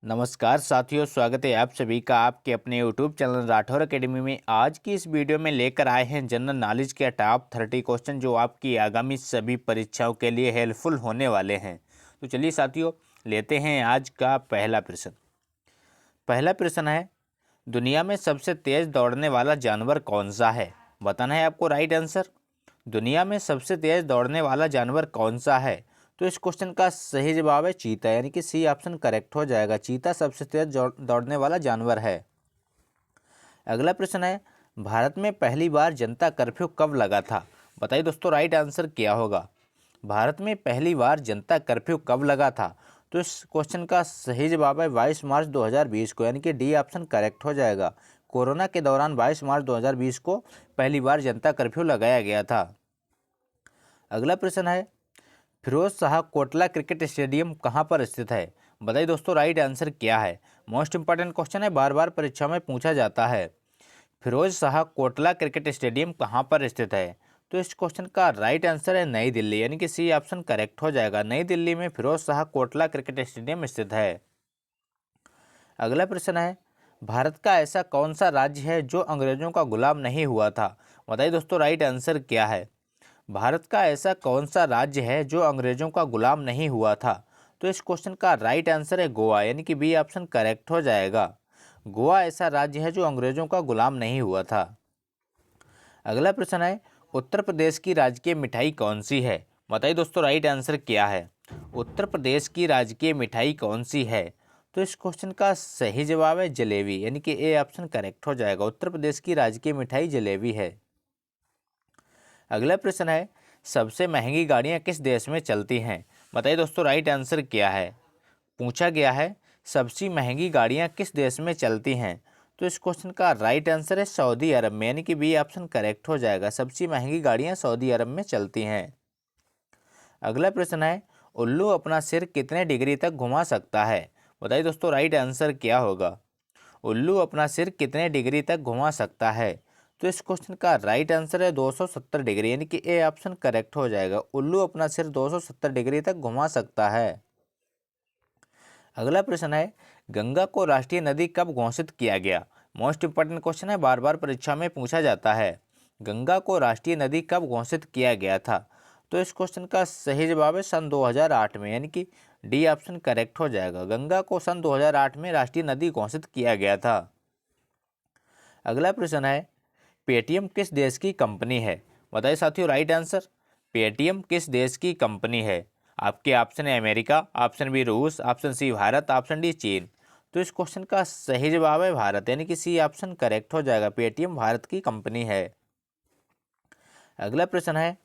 नमस्कार साथियों, स्वागत है आप सभी का आपके अपने यूट्यूब चैनल राठौर एकेडमी में। आज की इस वीडियो में लेकर आए हैं जनरल नॉलेज के टॉप 30 क्वेश्चन जो आपकी आगामी सभी परीक्षाओं के लिए हेल्पफुल होने वाले हैं। तो चलिए साथियों, लेते हैं आज का पहला प्रश्न। पहला प्रश्न है, दुनिया में सबसे तेज दौड़ने वाला जानवर कौन सा है? बताना है आपको राइट आंसर। दुनिया में सबसे तेज दौड़ने वाला जानवर कौन सा है? तो इस क्वेश्चन का सही जवाब है चीता, यानी कि सी ऑप्शन करेक्ट हो जाएगा। चीता सबसे तेज दौड़ने वाला जानवर है। अगला प्रश्न है, भारत में पहली बार जनता कर्फ्यू कब लगा था? बताइए दोस्तों, राइट आंसर क्या होगा? भारत में पहली बार जनता कर्फ्यू कब लगा था? तो इस क्वेश्चन का सही जवाब है 22 मार्च 2020 को, यानी कि डी ऑप्शन करेक्ट हो जाएगा। कोरोना के दौरान 22 मार्च 2020 को पहली बार जनता कर्फ्यू लगाया गया था। अगला प्रश्न है, फिरोज शाह कोटला क्रिकेट स्टेडियम कहाँ पर स्थित है? बताइए दोस्तों, राइट आंसर क्या है? मोस्ट इंपॉर्टेंट क्वेश्चन है, बार बार परीक्षा में पूछा जाता है। फिरोज शाह कोटला क्रिकेट स्टेडियम कहाँ पर स्थित है? तो इस क्वेश्चन का राइट आंसर है नई दिल्ली, यानी कि सी ऑप्शन करेक्ट हो जाएगा। नई दिल्ली में फिरोज शाह कोटला क्रिकेट स्टेडियम स्थित है। अगला प्रश्न है, भारत का ऐसा कौन सा राज्य है जो अंग्रेजों का गुलाम नहीं हुआ था? बताइए दोस्तों, राइट आंसर क्या है? भारत का ऐसा कौन सा राज्य है जो अंग्रेजों का गुलाम नहीं हुआ था? तो इस क्वेश्चन का राइट आंसर है गोवा, यानी कि बी ऑप्शन करेक्ट हो जाएगा। गोवा ऐसा राज्य है जो अंग्रेजों का गुलाम नहीं हुआ था। अगला प्रश्न है, उत्तर प्रदेश की राजकीय मिठाई कौन सी है? बताइए दोस्तों, राइट आंसर क्या है? उत्तर प्रदेश की राजकीय मिठाई कौन सी है? तो इस क्वेश्चन का सही जवाब है जलेबी, यानी कि ए ऑप्शन करेक्ट हो जाएगा। उत्तर प्रदेश की राजकीय मिठाई जलेबी है। अगला प्रश्न है, सबसे महंगी गाड़ियाँ किस देश में चलती हैं? बताइए दोस्तों, राइट आंसर क्या है? पूछा गया है सबसे महंगी गाड़ियाँ किस देश में चलती हैं? तो इस क्वेश्चन का राइट आंसर है सऊदी अरब में, यानी कि बी ऑप्शन करेक्ट हो जाएगा। सबसे महंगी गाड़ियाँ सऊदी अरब में चलती हैं। अगला प्रश्न है, उल्लू अपना सिर कितने डिग्री तक घुमा सकता है? बताइए दोस्तों, राइट आंसर क्या होगा? उल्लू अपना सिर कितने डिग्री तक घुमा सकता है? तो इस क्वेश्चन का राइट आंसर है 270 डिग्री, यानी कि ए ऑप्शन करेक्ट हो जाएगा। उल्लू अपना सिर 270 डिग्री तक घुमा सकता है। अगला प्रश्न है, गंगा को राष्ट्रीय नदी कब घोषित किया गया? मोस्ट इंपॉर्टेंट क्वेश्चन है, बार बार परीक्षा में पूछा जाता है। गंगा को राष्ट्रीय नदी कब घोषित किया गया था? तो इस क्वेश्चन का सही जवाब है सन 2008 में, यानी कि डी ऑप्शन करेक्ट हो जाएगा। गंगा को सन 2008 में राष्ट्रीय नदी घोषित किया गया था। अगला प्रश्न है, पेटीएम किस देश की कंपनी है? बताइए साथियों, राइट आंसर। पेटीएम किस देश की कंपनी है? आपके ऑप्शन है अमेरिका, ऑप्शन बी रूस, option C Bharat, option D चीन। तो इस क्वेश्चन का सही जवाब है भारत, यानी कि सी ऑप्शन करेक्ट हो जाएगा। पेटीएम भारत की कंपनी है। अगला प्रश्न है,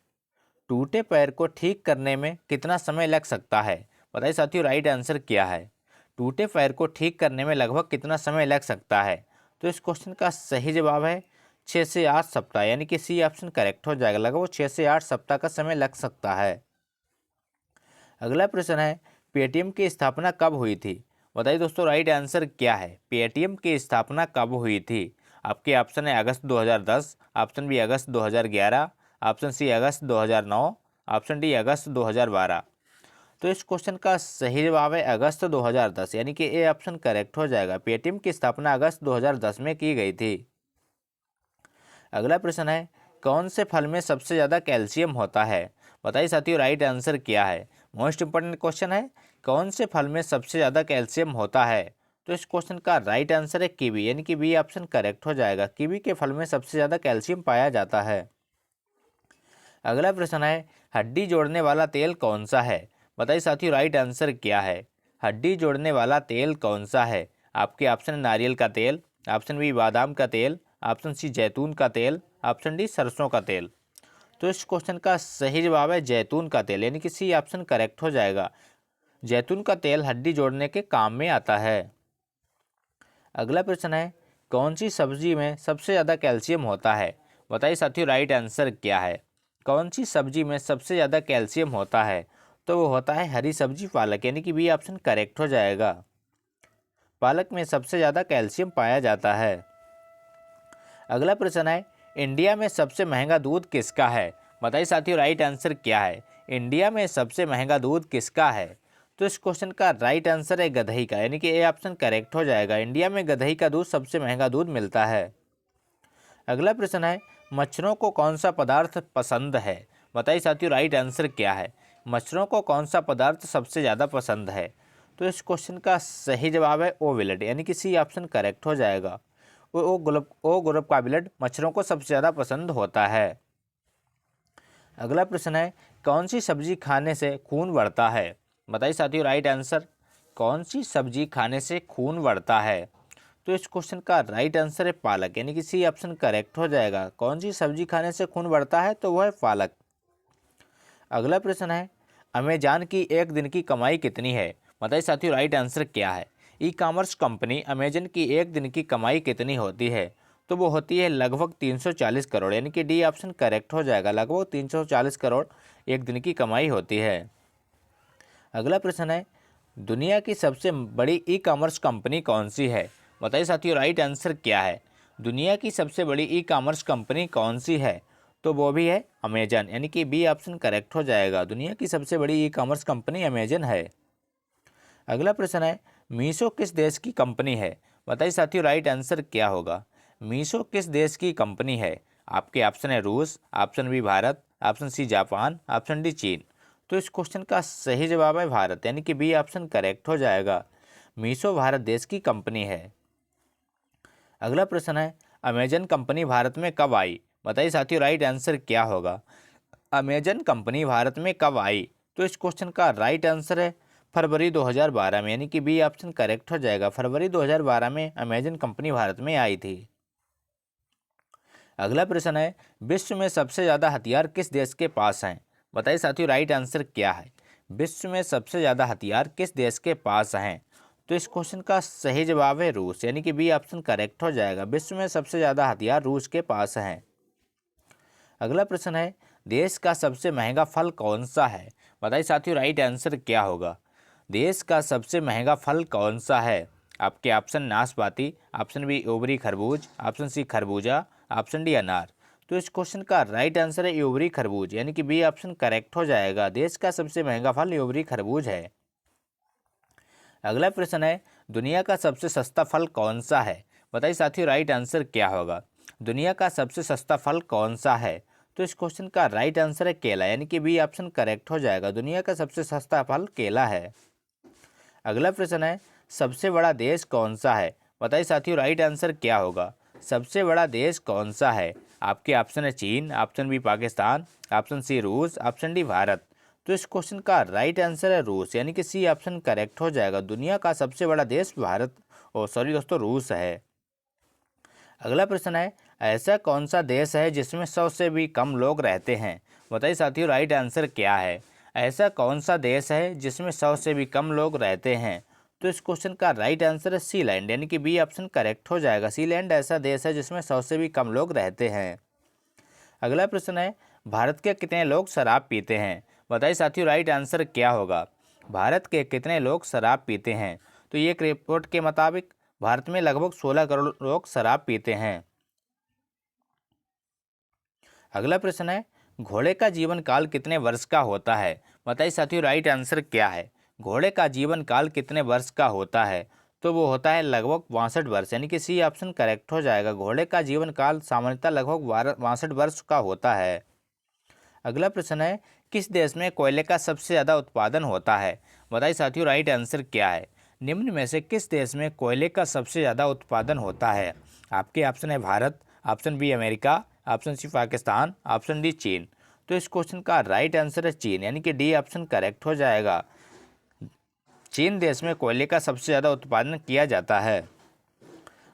टूटे पैर को ठीक करने में कितना समय लग सकता है? बताइए साथियों, राइट आंसर क्या है? टूटे पैर को ठीक करने में लगभग कितना समय लग सकता है? तो इस क्वेश्चन का सही जवाब है 6 से 8 सप्ताह, यानी कि सी ऑप्शन करेक्ट हो जाएगा। लगभग 6 से 8 सप्ताह का समय लग सकता है। अगला प्रश्न है, पेटीएम की स्थापना कब हुई थी? बताइए दोस्तों, राइट आंसर क्या है? पेटीएम की स्थापना कब हुई थी? आपके ऑप्शन है अगस्त 2010, ऑप्शन बी अगस्त 2011, ऑप्शन सी अगस्त 2009, ऑप्शन डी अगस्त 2012। तो इस क्वेश्चन का सही जवाब है अगस्त 2010, यानी कि ए ऑप्शन करेक्ट हो जाएगा। पेटीएम की स्थापना अगस्त 2010 में की गई थी। अगला प्रश्न है, कौन से फल में सबसे ज़्यादा कैल्शियम होता है? बताइए साथियों, राइट आंसर क्या है? मोस्ट इंपॉर्टेंट क्वेश्चन है, कौन से फल में सबसे ज़्यादा कैल्शियम होता है? तो इस क्वेश्चन का राइट आंसर है कीवी, यानी कि बी ऑप्शन करेक्ट हो जाएगा। कीवी के फल में सबसे ज़्यादा कैल्शियम पाया जाता है। अगला प्रश्न है, हड्डी जोड़ने वाला तेल कौन सा है? बताइए साथियों, राइट आंसर क्या है? हड्डी जोड़ने वाला तेल कौन सा है? आपके ऑप्शन नारियल का तेल, ऑप्शन बी बादाम का तेल, ऑप्शन सी जैतून का तेल, ऑप्शन डी सरसों का तेल। तो इस क्वेश्चन का सही जवाब है जैतून का तेल, यानी कि सी ऑप्शन करेक्ट हो जाएगा। जैतून का तेल हड्डी जोड़ने के काम में आता है। अगला प्रश्न है, कौन सी सब्जी में सबसे ज़्यादा कैल्शियम होता है? बताइए साथियों, राइट आंसर क्या है? कौन सी सब्जी में सबसे ज़्यादा कैल्शियम होता है? तो वो होता है हरी सब्जी पालक, यानी कि बी ऑप्शन करेक्ट हो जाएगा। पालक में सबसे ज़्यादा कैल्शियम पाया जाता है। अगला प्रश्न है, इंडिया में सबसे महंगा दूध किसका है? बताइए साथियों, राइट आंसर क्या है? इंडिया में सबसे महंगा दूध किसका है? तो तो इस क्वेश्चन का राइट आंसर है गधई का, यानी कि ए ऑप्शन करेक्ट हो जाएगा। इंडिया में गधई का दूध सबसे महंगा दूध मिलता है। अगला प्रश्न है, मच्छरों को कौन सा पदार्थ पसंद है? बताइए साथियों, राइट आंसर क्या है? मच्छरों को कौन सा पदार्थ सबसे ज़्यादा पसंद है? तो इस क्वेश्चन का सही जवाब है ओविलेट, यानी कि सी ऑप्शन करेक्ट हो जाएगा। ओ ग्रुप का ब्लड मच्छरों को सबसे ज़्यादा पसंद होता है। अगला प्रश्न है, कौन सी सब्जी खाने से खून बढ़ता है? बताइए साथियों, राइट आंसर। कौन सी सब्जी खाने से खून बढ़ता है? तो इस क्वेश्चन का राइट आंसर है पालक, यानी कि सी ऑप्शन करेक्ट हो जाएगा। कौन सी सब्जी खाने से खून बढ़ता है? तो वह है पालक। अगला प्रश्न है, अमेजान की एक दिन की कमाई कितनी है? बताइए साथियों, राइट आंसर क्या है? ई कॉमर्स कंपनी अमेजन की एक दिन की कमाई कितनी होती है? तो वो होती है लगभग 340 करोड़, यानी कि डी ऑप्शन करेक्ट हो जाएगा। लगभग 340 करोड़ एक दिन की कमाई होती है। अगला प्रश्न है, दुनिया की सबसे बड़ी ई कॉमर्स कंपनी कौन सी है? बताइए साथियों, राइट आंसर क्या है? दुनिया की सबसे बड़ी ई कॉमर्स कंपनी कौन सी है? तो वो भी है अमेजन, यानी कि बी ऑप्शन करेक्ट हो जाएगा। दुनिया की सबसे बड़ी ई कॉमर्स कंपनी अमेजन है। अगला प्रश्न है, मीशो किस देश की कंपनी है? बताइए साथियों, राइट आंसर क्या होगा? मीशो किस देश की कंपनी है? आपके ऑप्शन है रूस, option B Bharat, option C Japan, option D चीन। तो इस क्वेश्चन का सही जवाब है भारत, यानी कि बी ऑप्शन करेक्ट हो जाएगा। मीशो भारत देश की कंपनी है। अगला प्रश्न है, अमेजन कंपनी भारत में कब आई? बताइए साथियों, राइट आंसर क्या होगा? अमेजन कंपनी भारत में कब आई? तो इस क्वेश्चन का राइट आंसर है फरवरी 2012 में, यानी कि बी ऑप्शन करेक्ट हो जाएगा। फरवरी 2012 में अमेजन कंपनी भारत में आई थी। अगला प्रश्न है, विश्व में सबसे ज़्यादा हथियार किस देश के पास हैं? बताइए साथियों, राइट आंसर क्या है? विश्व में सबसे ज़्यादा हथियार किस देश के पास हैं? तो इस क्वेश्चन का सही जवाब है रूस, यानी कि बी ऑप्शन करेक्ट हो जाएगा। विश्व में सबसे ज़्यादा हथियार रूस के पास हैं। अगला प्रश्न है, देश का सबसे महंगा फल कौन सा है? बताइए साथियों, राइट आंसर क्या होगा? देश का सबसे महंगा फल कौन सा है? आपके ऑप्शन नाशपाती, ऑप्शन बी ओबरी खरबूज, ऑप्शन सी खरबूजा, ऑप्शन डी अनार। तो इस क्वेश्चन का राइट आंसर है ओबरी खरबूज, यानी कि बी ऑप्शन करेक्ट हो जाएगा। देश का सबसे महंगा फल ओबरी खरबूज है। अगला प्रश्न है, दुनिया का सबसे सस्ता फल कौन सा है? बताइए साथियों, राइट आंसर क्या होगा? दुनिया का सबसे सस्ता फल कौन सा है? तो इस क्वेश्चन का राइट आंसर है केला, यानी कि बी ऑप्शन करेक्ट हो जाएगा। दुनिया का सबसे सस्ता फल केला है। अगला प्रश्न है, सबसे बड़ा देश कौन सा है? बताइए साथियों, राइट आंसर क्या होगा? सबसे बड़ा देश कौन सा है? आपके ऑप्शन है चीन, option B Pakistan, option C रूस, ऑप्शन डी भारत। तो इस क्वेश्चन का राइट आंसर है रूस, यानी कि सी ऑप्शन करेक्ट हो जाएगा। दुनिया का सबसे बड़ा देश रूस है। अगला प्रश्न है, ऐसा कौन सा देश है जिसमें 100 से भी कम लोग रहते हैं? बताइए साथियों, राइट आंसर क्या है? ऐसा कौन सा देश है जिसमें 100 से भी कम लोग रहते हैं? तो इस क्वेश्चन का राइट आंसर है सीलैंड, यानी कि बी ऑप्शन करेक्ट हो जाएगा। सीलैंड ऐसा देश है जिसमें 100 से भी कम लोग रहते हैं। अगला प्रश्न है, भारत के कितने लोग शराब पीते हैं? बताइए साथियों, राइट आंसर क्या होगा? भारत के कितने लोग शराब पीते हैं? तो ये एक रिपोर्ट के मुताबिक भारत में लगभग 16 करोड़ लोग शराब पीते हैं। अगला प्रश्न है, घोड़े का जीवन काल कितने वर्ष का होता है? बताइए साथियों, राइट आंसर क्या है? घोड़े का जीवन काल कितने वर्ष का होता है? तो वो होता है लगभग 62 वर्ष, यानी कि सी ऑप्शन करेक्ट हो जाएगा। घोड़े का जीवन काल सामान्यतः लगभग 62 वर्ष का होता है। अगला प्रश्न है, किस देश में कोयले का सबसे ज़्यादा उत्पादन होता है? बताइए साथियों, राइट आंसर क्या है? निम्न में से किस देश में कोयले का सबसे ज़्यादा उत्पादन होता है? आपके ऑप्शन है Bharat, option B America, option C Pakistan, option D चीन। तो इस क्वेश्चन का राइट आंसर है चीन, यानी कि डी ऑप्शन करेक्ट हो जाएगा। चीन देश में कोयले का सबसे ज़्यादा उत्पादन किया जाता है।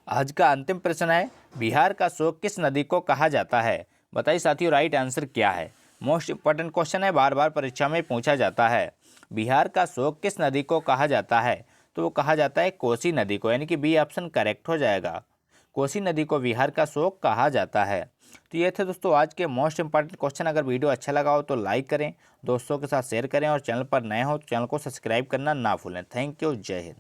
आज का अंतिम प्रश्न है, बिहार का शोक किस नदी को कहा जाता है? बताइए साथियों, राइट आंसर क्या है? मोस्ट इंपॉर्टेंट क्वेश्चन है, बार बार परीक्षा में पूछा जाता है। बिहार का शोक किस नदी को कहा जाता है? तो वो कहा जाता है कोसी नदी को, यानी कि बी ऑप्शन करेक्ट हो जाएगा। कोसी नदी को बिहार का शोक कहा जाता है। तो ये थे दोस्तों आज के मोस्ट इंपॉर्टेंट क्वेश्चन। अगर वीडियो अच्छा लगा हो तो लाइक करें, दोस्तों के साथ शेयर करें और चैनल पर नए हो तो चैनल को सब्सक्राइब करना ना भूलें। थैंक यू, जय हिंद।